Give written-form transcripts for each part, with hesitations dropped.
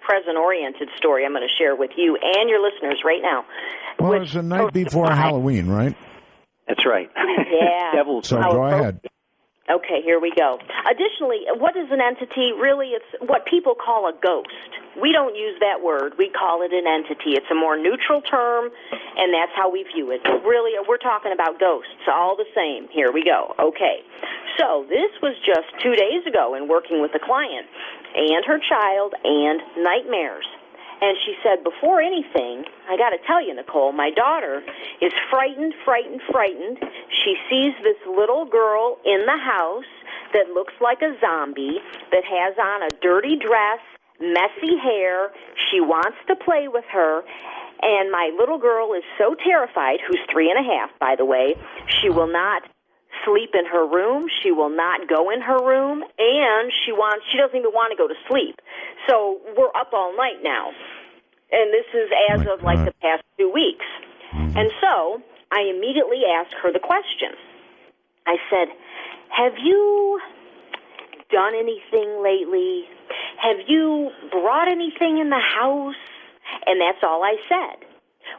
present-oriented story I'm going to share with you and your listeners right now. Well, it's the night before Halloween, right? That's right. Yeah. So go ahead. Okay, here we go. Additionally, what is an entity? Really, it's what people call a ghost. We don't use that word. We call it an entity. It's a more neutral term, and that's how we view it. But really, we're talking about ghosts, all the same. Here we go. Okay. So this was just 2 days ago in working with a client and her child and nightmares. And she said, before anything, I got to tell you, Nicole, my daughter is frightened. She sees this little girl in the house that looks like a zombie, that has on a dirty dress, messy hair. She wants to play with her. And my little girl is so terrified, who's 3.5, by the way, she will not sleep in her room. She will not go in her room, and she doesn't even want to go to sleep. So we're up all night now, and this is as of like the past 2 weeks. Mm-hmm. And so I immediately asked her the question. I said, have you done anything lately? Have you brought anything in the house? And that's all I said.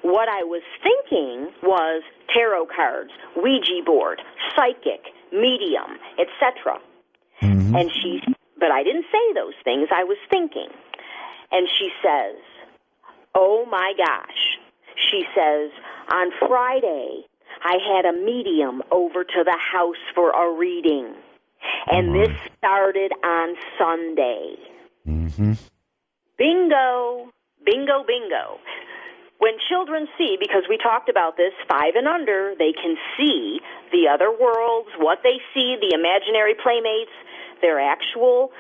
What I was thinking was tarot cards, Ouija board, psychic, medium, etc. Mm-hmm. But I didn't say those things. I was thinking. And she says, oh my gosh. She says, on Friday, I had a medium over to the house for a reading. And this started on Sunday. Mm-hmm. Bingo, bingo, bingo. When children see, because we talked about this, 5 and under, they can see the other worlds, what they see, the imaginary playmates, they're actual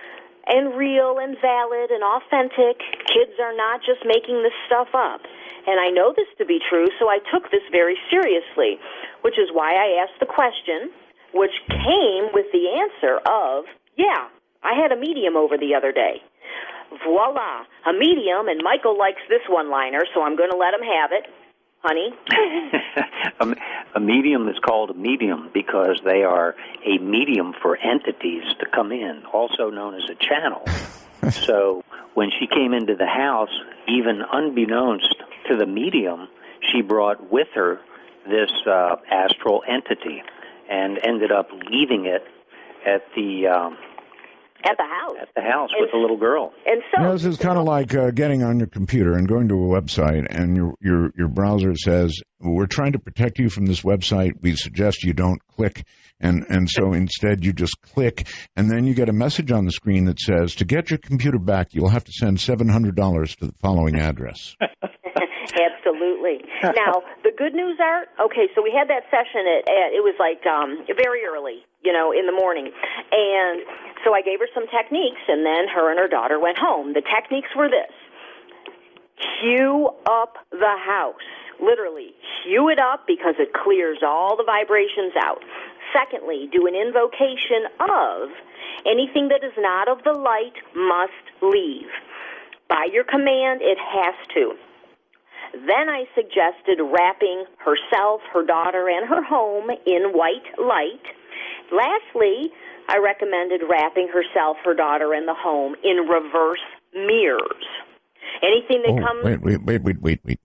and real and valid and authentic. Kids are not just making this stuff up. And I know this to be true, so I took this very seriously, which is why I asked the question, which came with the answer of, yeah, I had a medium over the other day. Voila, a medium, and Michael likes this one-liner, so I'm going to let him have it. Honey? A medium is called a medium because they are a medium for entities to come in, also known as a channel. So when she came into the house, even unbeknownst to the medium, she brought with her this astral entity and ended up leaving it at the house. At the house with the little girl. And so this is kind of like getting on your computer and going to a website, and your browser says, we're trying to protect you from this website. We suggest you don't click. And so instead you just click, and then you get a message on the screen that says, to get your computer back, you'll have to send $700 to the following address. Absolutely. Now, the good news are, okay, so we had that session it was like very early, in the morning. And so I gave her some techniques, and then her and her daughter went home. The techniques were this. Cue up the house. Literally, cue it up because it clears all the vibrations out. Secondly, do an invocation of anything that is not of the light must leave. By your command, it has to. Then I suggested wrapping herself, her daughter, and her home in white light. Lastly, I recommended wrapping herself, her daughter, and the home in reverse mirrors. Anything that comes... Wait.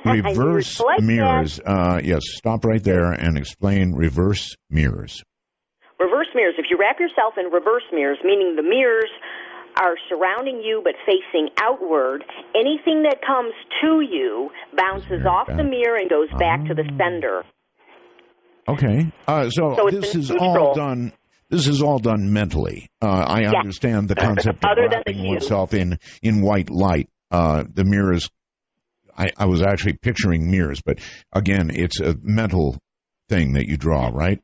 Reverse mirrors. Yes, stop right there and explain reverse mirrors. Reverse mirrors. If you wrap yourself in reverse mirrors, meaning the mirrors are surrounding you but facing outward, anything that comes to you bounces off the mirror and goes back to the sender. Okay. So this is all done. This is all done mentally. I understand the concept of wrapping oneself in white light. The mirrors. I was actually picturing mirrors, but again, it's a mental thing that you draw, right?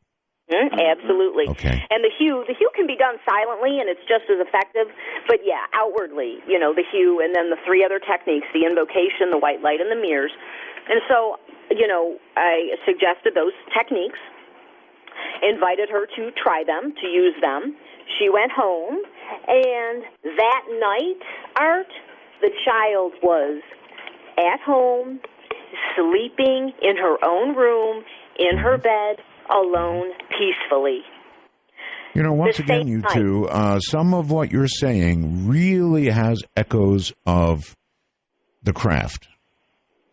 Absolutely. Okay. And the hue can be done silently, and it's just as effective. But yeah, outwardly, the hue, and then the 3 other techniques: the invocation, the white light, and the mirrors. And so, I suggested those techniques, invited her to try them, to use them. She went home, and that night, Art, the child was at home, sleeping in her own room, in her bed, alone, peacefully. You know, once again, you two, some of what you're saying really has echoes of the craft.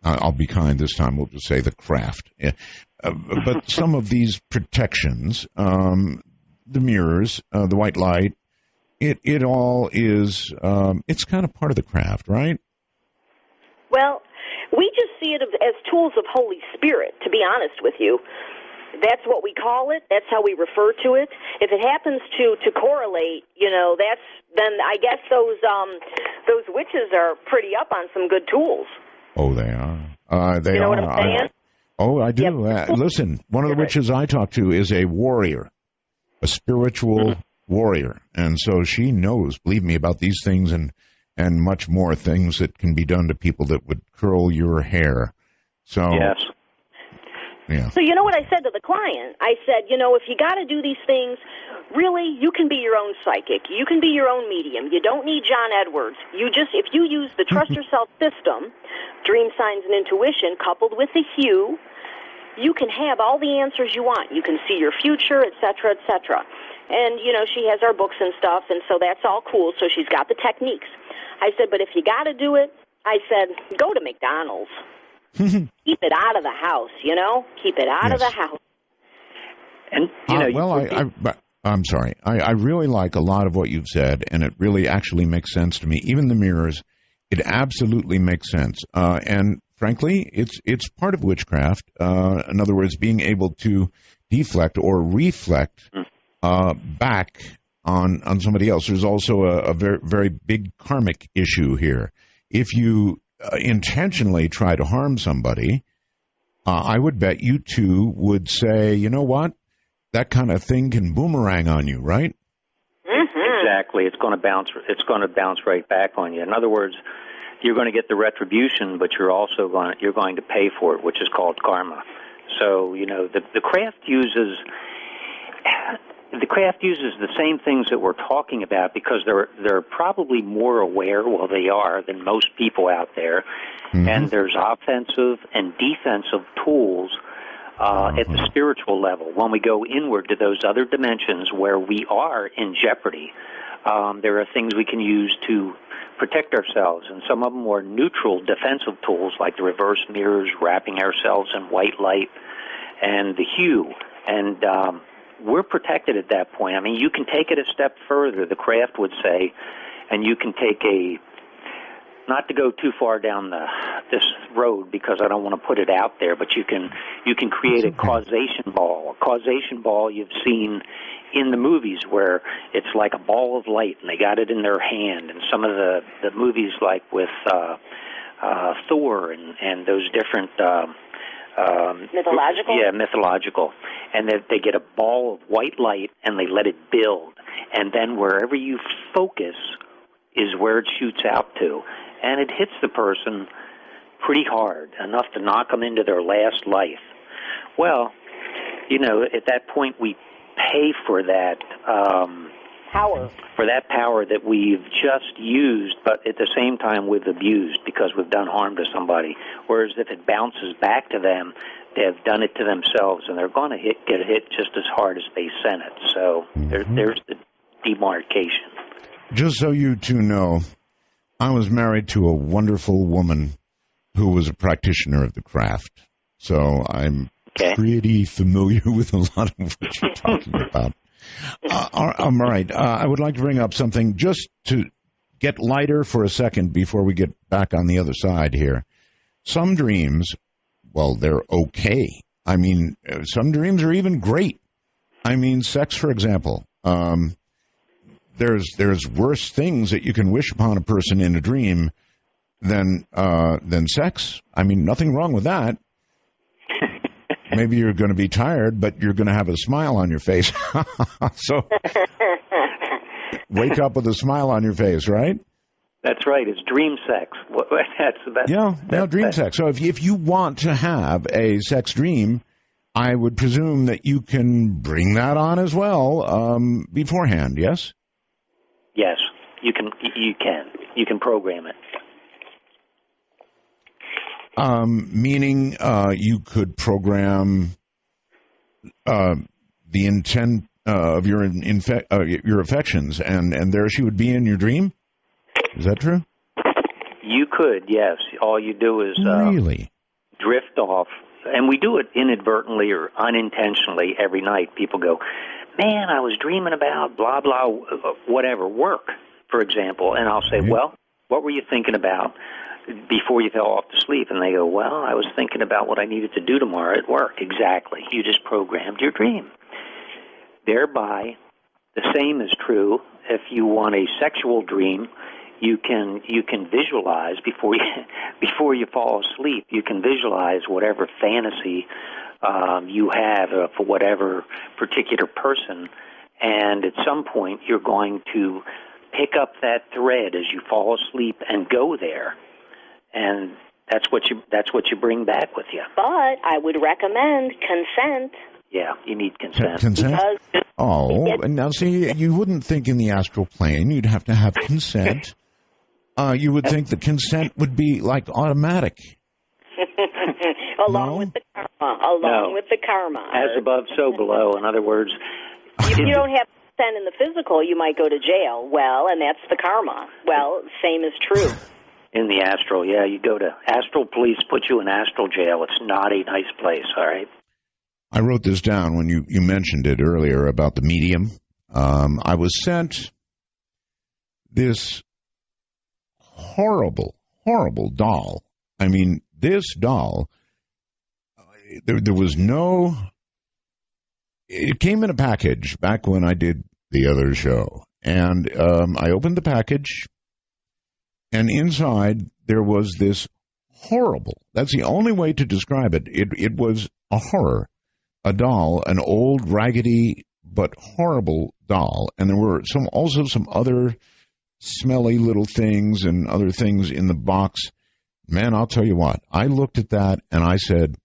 I'll be kind this time. We'll just say the craft. Yeah. But some of these protections, the mirrors, the white light, it all is, it's kind of part of the craft, right? Well, we just see it as tools of Holy Spirit, to be honest with you. That's what we call it. That's how we refer to it. If it happens to correlate, then I guess those witches are pretty up on some good tools. Oh, they are. They you know are. What I'm saying? I do. Yep. Listen, one of the witches I talk to is a warrior, a spiritual warrior, and so she knows, believe me, about these things and much more things that can be done to people that would curl your hair. So yes. Yeah. So you know what I said to the client? I said, if you got to do these things, really, you can be your own psychic. You can be your own medium. You don't need John Edwards. If you use the Trust Yourself system, dream signs and intuition, coupled with the hue, you can have all the answers you want. You can see your future, et cetera, et cetera. And, she has our books and stuff, and so that's all cool. So she's got the techniques. I said, but if you got to do it, I said, go to McDonald's. Keep it out of the house, Keep it out of the house. And I'm sorry. I really like a lot of what you've said, and it really actually makes sense to me. Even the mirrors, it absolutely makes sense. And frankly, it's part of witchcraft. In other words, being able to deflect or reflect back on somebody else. There's also a very, very big karmic issue here. If you intentionally try to harm somebody, I would bet you two would say, you know what, that kind of thing can boomerang on you, right? Mm-hmm. Exactly. It's going to bounce right back on you. In other words, you're going to get the retribution, but you're going to pay for it, which is called karma. So the craft uses the same things that we're talking about because they're probably more aware, they are, than most people out there. Mm-hmm. And there's offensive and defensive tools at the spiritual level. When we go inward to those other dimensions where we are in jeopardy, there are things we can use to protect ourselves, and some of them are neutral defensive tools like the reverse mirrors, wrapping ourselves in white light, and the hue. And we're protected at that point. I mean, you can take it a step further, the craft would say, and you can take not to go too far down this road because I don't want to put it out there, but you can create a causation ball. A causation ball you've seen in the movies where it's like a ball of light and they got it in their hand, and some of the movies like with Thor and those different mythological? Yeah, mythological. And they get a ball of white light and they let it build. And then wherever you focus is where it shoots out to. And it hits the person pretty hard, enough to knock them into their last life. Well, at that point we pay for that power. For that power that we've just used, but at the same time we've abused because we've done harm to somebody. Whereas if it bounces back to them, they've done it to themselves, and they're going to get hit just as hard as they sent it. So there's the demarcation. Just so you two know, I was married to a wonderful woman who was a practitioner of the craft. So I'm pretty familiar with a lot of what you're talking about. All right. I would like to bring up something just to get lighter for a second before we get back on the other side here. Some dreams, well, they're okay. I mean, some dreams are even great. I mean, sex, for example. There's worse things that you can wish upon a person in a dream than sex. I mean, nothing wrong with that. Maybe you're going to be tired, but you're going to have a smile on your face. So wake up with a smile on your face, right? That's right. It's dream sex. That's the best. Yeah, dream sex. So if you want to have a sex dream, I would presume that you can bring that on as well beforehand, yes? Yes, you can. You can program it. Meaning you could program the intent of your your affections, and there she would be in your dream. Is that true? You could, yes. All you do is really drift off, and we do it inadvertently or unintentionally every night. People go, man, I was dreaming about blah, blah, whatever, work, for example. And I'll say, well, what were you thinking about before you fell off to sleep? And they go, well, I was thinking about what I needed to do tomorrow at work. Exactly. You just programmed your dream. Thereby, the same is true if you want a sexual dream. You can visualize before you fall asleep. You can visualize whatever fantasy you have for whatever particular person, and at some point you're going to pick up that thread as you fall asleep and go there, and that's what you bring back with you. But I would recommend consent. Yeah, you need consent. Consent? Now see, you wouldn't think in the astral plane you'd have to have consent. You would think the consent would be like automatic. Along with the karma. As above, so below. In other words, if you don't have consent in the physical, you might go to jail. Well, and that's the karma. Well, same is true. In the astral, yeah, you go to astral police, put you in astral jail. It's not a nice place, all right? I wrote this down when you mentioned it earlier about the medium. I was sent this horrible doll. I mean, this doll, there was no... It came in a package back when I did the other show. And I opened the package, and inside there was this horrible... That's the only way to describe it. It was a horror. A doll, an old, raggedy, but horrible doll. And there were also some other smelly little things and other things in the box. Man, I'll tell you what. I looked at that and I said,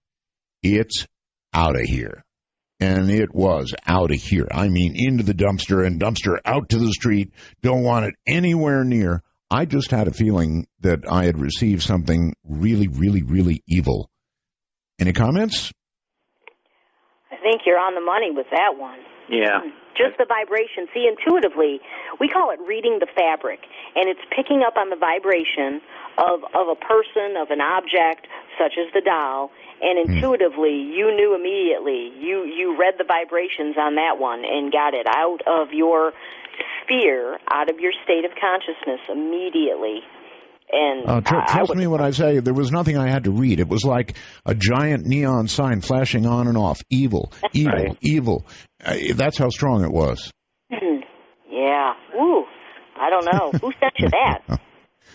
it's out of here. And it was out of here. I mean, into the dumpster and dumpster out to the street. Don't want it anywhere near. I just had a feeling that I had received something really, really, really evil. Any comments? I think you're on the money with that one. Yeah. Just the vibration. See, intuitively, we call it reading the fabric, and it's picking up on the vibration of a person, of an object, such as the doll, and intuitively, you knew immediately. You read the vibrations on that one and got it out of your sphere, out of your state of consciousness immediately. And trust me when I say there was nothing I had to read. It was like a giant neon sign flashing on and off. Evil, evil, right. Evil. That's how strong it was. Yeah. Ooh. I don't know. Who sent you that?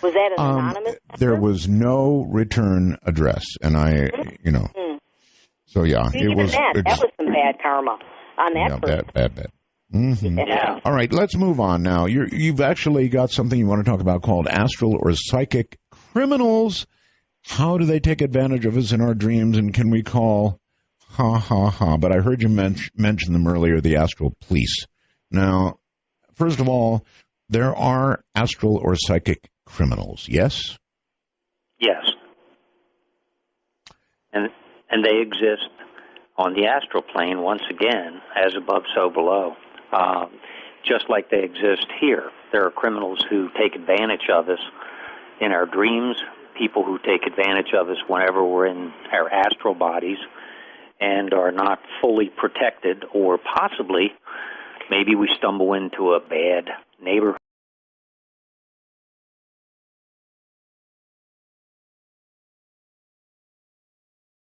Was that an anonymous? There was no return address, and So yeah, it was. That was some bad karma on that person. Bad. Mm-hmm. Yeah. All right, let's move on now. You've actually got something you want to talk about called astral or psychic criminals. How do they take advantage of us in our dreams, and can we call But I heard you mention them earlier, the astral police. Now, first of all, there are astral or psychic criminals, yes? Yes. And they exist on the astral plane, once again, as above, so below. Just like they exist here. There are criminals who take advantage of us in our dreams, people who take advantage of us whenever we're in our astral bodies and are not fully protected, or possibly maybe we stumble into a bad neighborhood